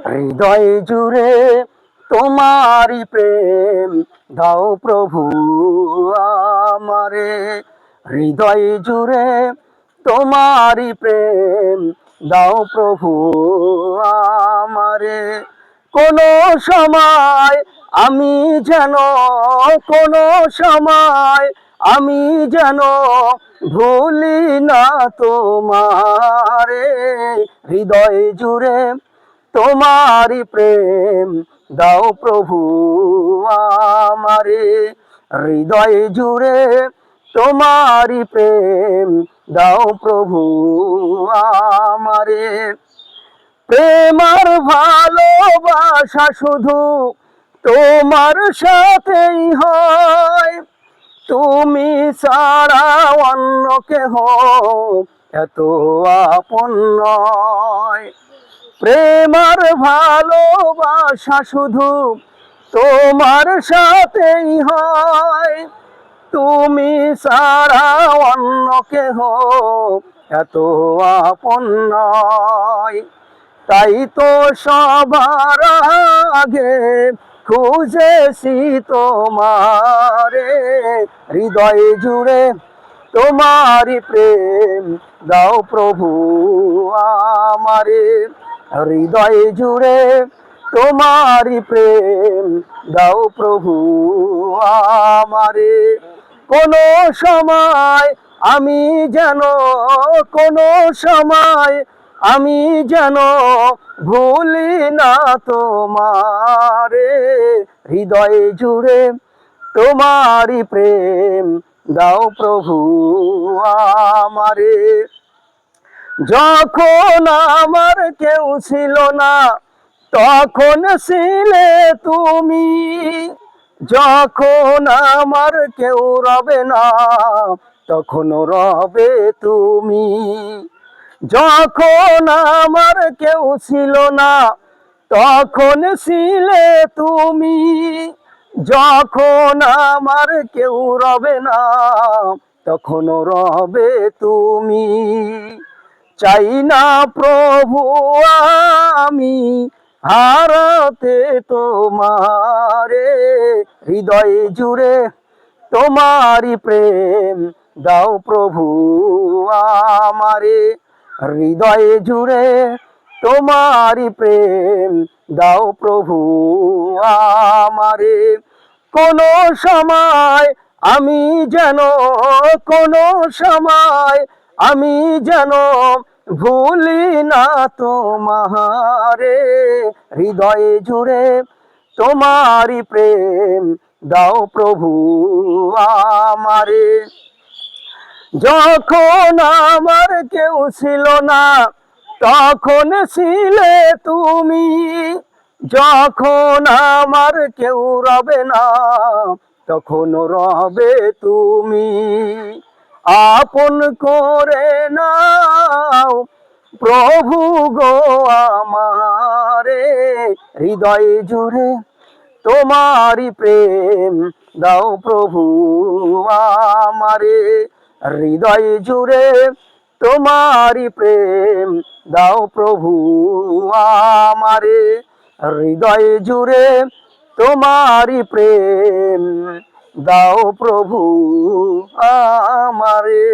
হৃদয় জুড়ে তোমারি প্রেম দাও প্রভু আমারে। হৃদয় জুড়ে তোমারি প্রেম দাও প্রভু আমারে। কোনো সময় আমি যেন, কোনো সময় আমি যেন ভুলি না তোমারে। হৃদয় জুড়ে তোমারি প্রেম দাও প্রভু আমারে। হৃদয় জুড়ে তোমারি প্রেম দাও প্রভু আমারে। প্রেম আর ভালোবাসা শুধু তোমার সাথেই হয়, তুমি ছাড়া অন্য কেহ এত আপন নয়। প্রেম আর ভালোবাসা শুধু তোমার সাথেই হয়, তুমি ছাড়া অন্য কেহ এত আপন নয়। তাই তো সবার আগে খুঁজেছি তোমারে। হৃদয় জুড়ে তোমারি প্রেম দাও প্রভু আমারে। হৃদয় জুড়ে তোমারি প্রেম দাও প্রভু আমারে। কোনো সময় আমি যেন, কোনো সময় আমি যেন ভুলি না তোমারে। হৃদয় জুড়ে তোমারি প্রেম দাও প্রভু আমারে। যখন আমার কেউ ছিল না তখন ছিলে তুমি, যখন আমার কেউ রবে না তখন রবে তুমি। যখন আমার কেউ ছিল না তখন ছিলে তুমি, যখন আমার কেউ রবে না তখন রবে তুমি। চাই না প্রভু আমি হারাতে তোমারে। হৃদয় জুড়ে তোমারি প্রেম দাও প্রভু আমারে। হৃদয় জুড়ে তোমারি প্রেম দাও প্রভু আমারে। কোনো সময় আমি যেন, কোনো সময় আমি যেন ভুলি না তোমারে। হৃদয় জুড়ে তোমারি প্রেম দাও প্রভু আমারে। যখন আমার কেউ ছিল না তখন ছিলে তুমি, যখন আমার কেউ রবে না তখন রবে তুমি। আপন করে নাও প্রভু গো আমারে। হৃদয় জুড়ে তোমারি প্রেম দাও প্রভু আমারে। হৃদয় জুড়ে তোমারি প্রেম দাও প্রভু আমারে। হৃদয় জুড়ে তোমারি প্রেম দাও প্রভু আমারে।